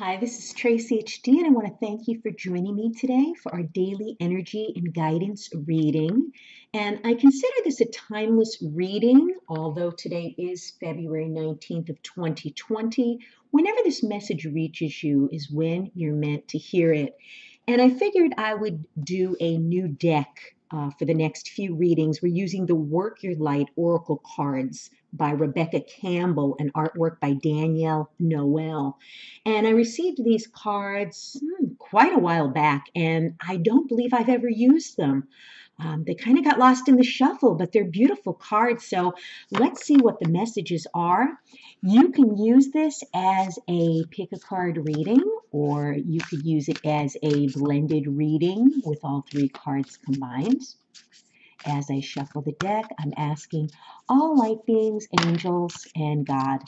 Hi, this is Tracy HD, and I want to thank you for joining me today for our daily energy and guidance reading. And I consider this a timeless reading, although today is February 19th of 2020. Whenever this message reaches you is when you're meant to hear it. And I figured I would do a new deck for the next few readings. We're using the Work Your Light Oracle cards by Rebecca Campbell and artwork by Danielle Noel. And I received these cards quite a while back, and I don't believe I've ever used them. They kind of got lost in the shuffle, but they're beautiful cards. So let's see what the messages are. You can use this as a pick a card reading, or you could use it as a blended reading with all three cards combined. As I shuffle the deck, I'm asking all light beings, angels, and God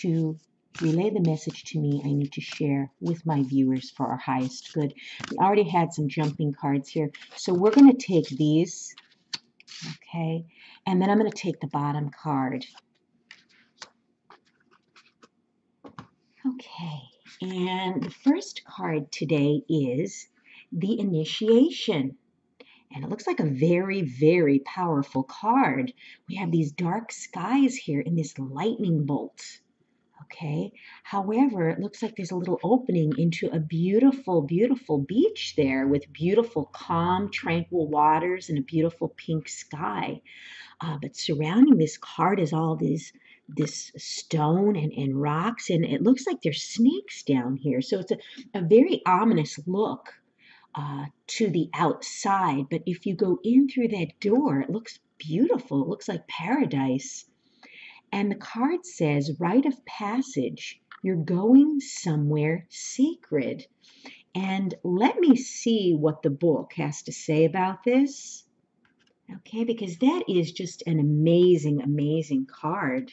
to relay the message to me I need to share with my viewers for our highest good. We already had some jumping cards here, so we're going to take these, okay, and then I'm going to take the bottom card. Okay, and the first card today is the Initiation. And it looks like a very, very powerful card. We have these dark skies here in this lightning bolt. Okay, however, it looks like there's a little opening into a beautiful, beautiful beach there with beautiful, calm, tranquil waters and a beautiful pink sky. But surrounding this card is all this stone and rocks, and it looks like there's snakes down here. So it's a very ominous look to the outside. But if you go in through that door, it looks beautiful. It looks like paradise. And the card says, rite of passage, you're going somewhere sacred. And let me see what the book has to say about this. Okay, because that is just an amazing, amazing card.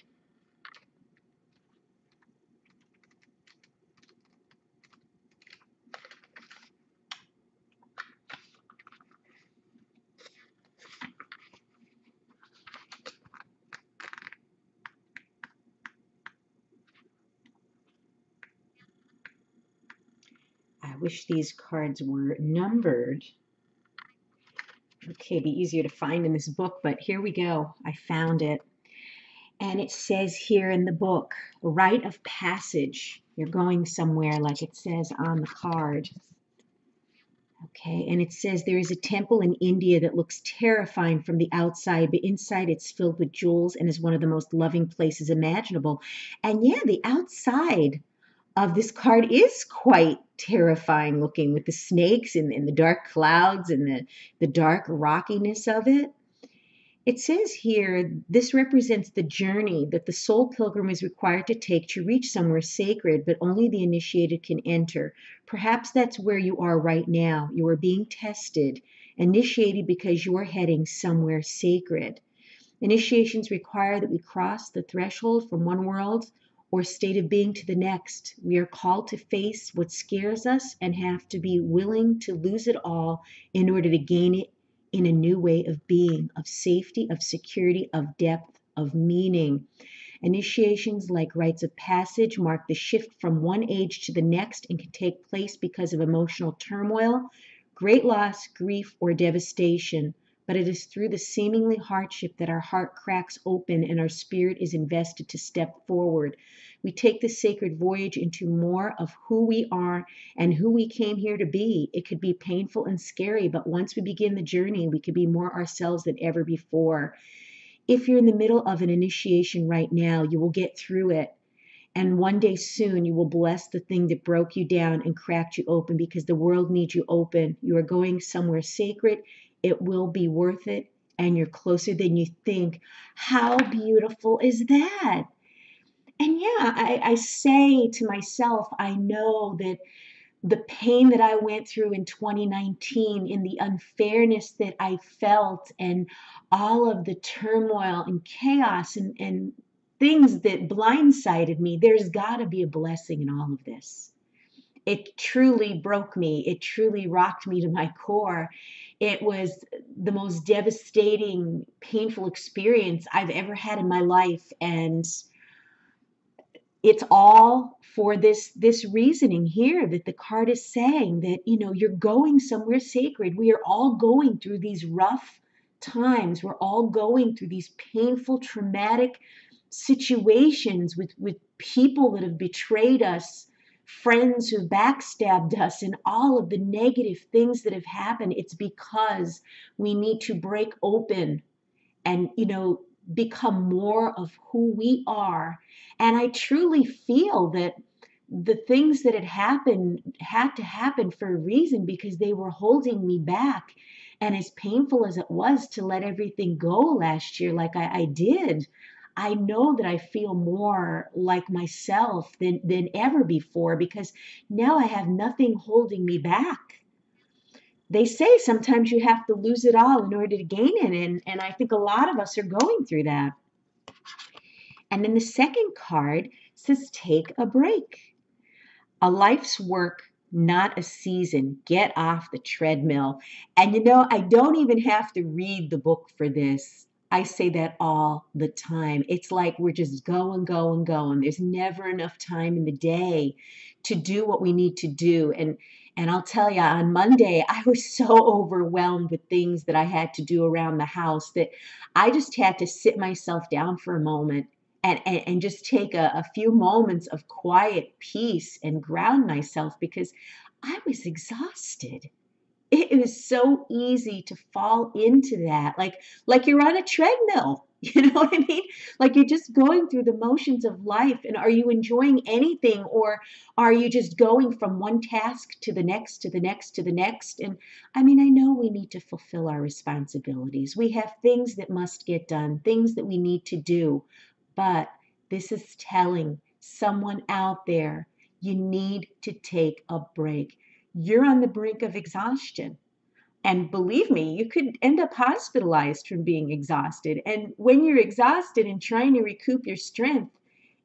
I wish these cards were numbered. Okay, it'd be easier to find in this book, but here we go. I found it. And it says here in the book, rite of passage. You're going somewhere like it says on the card. Okay, and it says there is a temple in India that looks terrifying from the outside, but inside it's filled with jewels and is one of the most loving places imaginable. And yeah, the outside of this card is quite terrifying looking with the snakes and the dark clouds and the dark rockiness of it. It says here, this represents the journey that the soul pilgrim is required to take to reach somewhere sacred, but only the initiated can enter. Perhaps that's where you are right now. You are being tested, initiated because you are heading somewhere sacred. Initiations require that we cross the threshold from one world or state of being to the next. We are called to face what scares us and have to be willing to lose it all in order to gain it in a new way of being, of safety, of security, of depth, of meaning. Initiations, like rites of passage, mark the shift from one age to the next and can take place because of emotional turmoil, great loss, grief, or devastation. But it is through the seemingly hardship that our heart cracks open and our spirit is invested to step forward. We take the sacred voyage into more of who we are and who we came here to be. It could be painful and scary, but once we begin the journey, we could be more ourselves than ever before. If you're in the middle of an initiation right now, you will get through it. And one day soon, you will bless the thing that broke you down and cracked you open because the world needs you open. You are going somewhere sacred. It will be worth it. And you're closer than you think. How beautiful is that? And yeah, I say to myself, I know that the pain that I went through in 2019, in the unfairness that I felt, and all of the turmoil and chaos and things that blindsided me, there's got to be a blessing in all of this. It truly broke me. It truly rocked me to my core. It was the most devastating, painful experience I've ever had in my life. And it's all for this reasoning here, that the card is saying that, you're going somewhere sacred. We are all going through these rough times. We're all going through these painful, traumatic situations with people that have betrayed us, friends who backstabbed us, and all of the negative things that have happened. It's because we need to break open and, become more of who we are. And I truly feel that the things that had to happen for a reason, because they were holding me back. And as painful as it was to let everything go last year, like I did, I know that I feel more like myself than ever before, because now I have nothing holding me back. They say sometimes you have to lose it all in order to gain it. And I think a lot of us are going through that. And then the second card says, take a break. A life's work, not a season. Get off the treadmill. And I don't even have to read the book for this. I say that all the time. It's like we're just going, going, going. There's never enough time in the day to do what we need to do. And I'll tell you, on Monday, I was so overwhelmed with things that I had to do around the house that I just had to sit myself down for a moment and just take a few moments of quiet peace and ground myself, because I was exhausted. It was so easy to fall into that, like you're on a treadmill. You know what I mean? Like you're just going through the motions of life. And are you enjoying anything, or are you just going from one task to the next, to the next, to the next? And I mean, I know we need to fulfill our responsibilities. We have things that must get done, things that we need to do. But this is telling someone out there, you need to take a break. You're on the brink of exhaustion. And believe me, you could end up hospitalized from being exhausted. And when you're exhausted and trying to recoup your strength,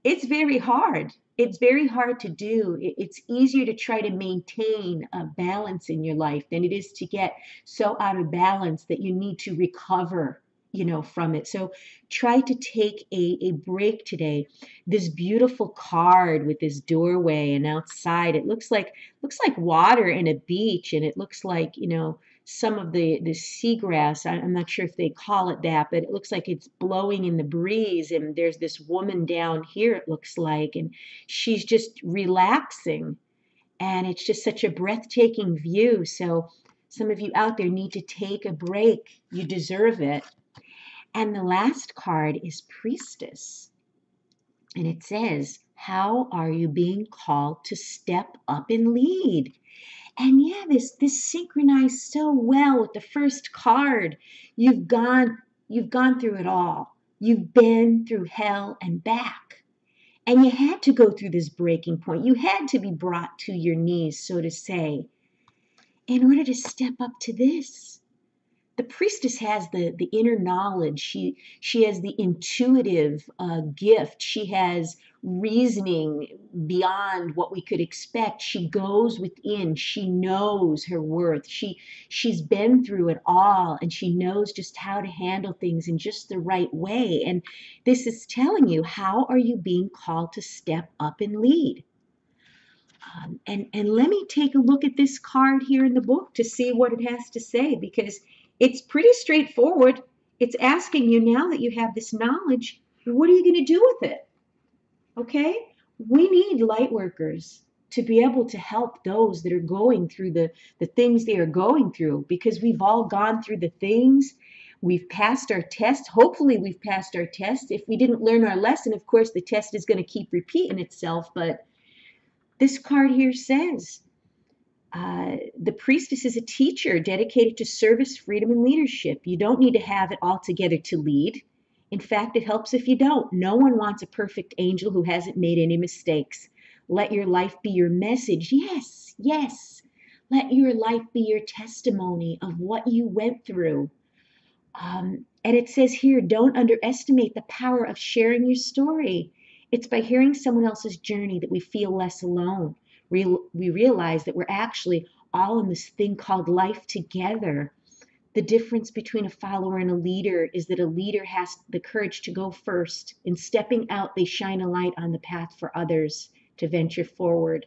it's very hard. It's very hard to do. It's easier to try to maintain a balance in your life than it is to get so out of balance that you need to recover, from it. So try to take a break today. This beautiful card with this doorway, and outside it looks like water in a beach, and it looks like, some of the seagrass. I'm not sure if they call it that, but it looks like it's blowing in the breeze. And there's this woman down here, it looks like, and she's just relaxing. And it's just such a breathtaking view. So some of you out there need to take a break. You deserve it. And the last card is Priestess. And it says, how are you being called to step up and lead? And yeah, this synchronized so well with the first card. You've gone through it all. You've been through hell and back. And you had to go through this breaking point. You had to be brought to your knees, so to say, in order to step up to this. The priestess has the inner knowledge. She has the intuitive gift. She has reasoning beyond what we could expect. She goes within. She knows her worth. She's been through it all, and she knows just how to handle things in just the right way. And this is telling you, how are you being called to step up and lead? And let me take a look at this card here in the book to see what it has to say, because it's pretty straightforward. It's asking you, now that you have this knowledge, what are you going to do with it? Okay? We need light workers to be able to help those that are going through the things they are going through, because we've all gone through the things. We've passed our test. Hopefully we've passed our test. If we didn't learn our lesson, of course, the test is going to keep repeating itself. But this card here says, the priestess is a teacher dedicated to service, freedom, and leadership. You don't need to have it all together to lead. In fact, it helps if you don't. No one wants a perfect angel who hasn't made any mistakes. Let your life be your message. Yes, yes. Let your life be your testimony of what you went through. And it says here, don't underestimate the power of sharing your story. It's by hearing someone else's journey that we feel less alone. We realize that we're actually all in this thing called life together. The difference between a follower and a leader is that a leader has the courage to go first. In stepping out, they shine a light on the path for others to venture forward.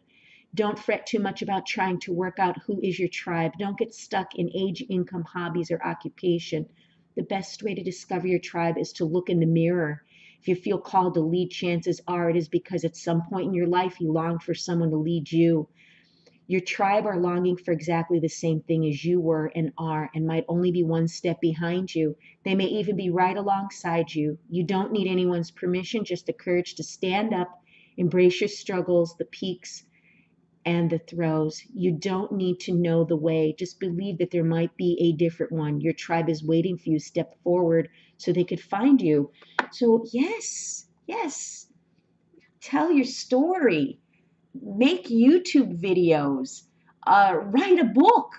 Don't fret too much about trying to work out who is your tribe. Don't get stuck in age, income, hobbies, or occupation. The best way to discover your tribe is to look in the mirror. If you feel called to lead, chances are it is because at some point in your life you longed for someone to lead you. Your tribe are longing for exactly the same thing as you were and are, and might only be one step behind you. They may even be right alongside you. You don't need anyone's permission, just the courage to stand up, embrace your struggles, the peaks, and the throws. You don't need to know the way. Just believe that there might be a different one. Your tribe is waiting for you. Step forward so they could find you. So, yes, yes, tell your story. Make YouTube videos. Write a book.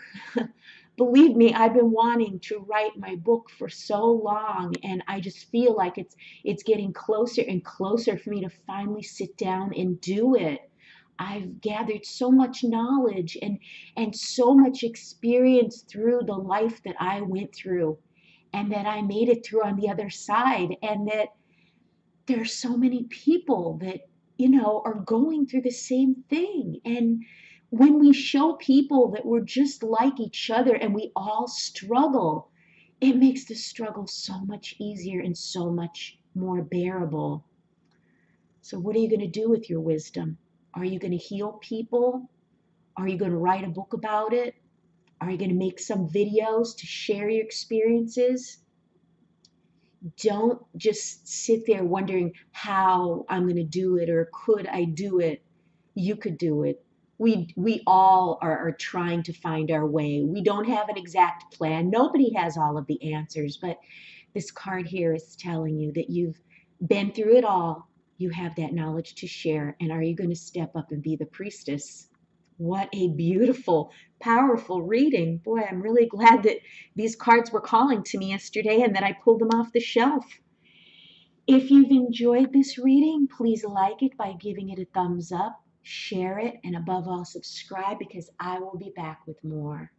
Believe me, I've been wanting to write my book for so long, and I just feel like it's getting closer and closer for me to finally sit down and do it. I've gathered so much knowledge and so much experience through the life that I went through, and that I made it through on the other side, and that there are so many people that, are going through the same thing. And when we show people that we're just like each other and we all struggle, it makes the struggle so much easier and so much more bearable. So, what are you going to do with your wisdom? Are you going to heal people? Are you going to write a book about it? Are you going to make some videos to share your experiences? Don't just sit there wondering how I'm going to do it or could I do it. You could do it. We all are trying to find our way. We don't have an exact plan. Nobody has all of the answers, but this card here is telling you that you've been through it all. You have that knowledge to share. And are you going to step up and be the priestess? What a beautiful, powerful reading. Boy, I'm really glad that these cards were calling to me yesterday and that I pulled them off the shelf. If you've enjoyed this reading, please like it by giving it a thumbs up, share it, and above all, subscribe because I will be back with more.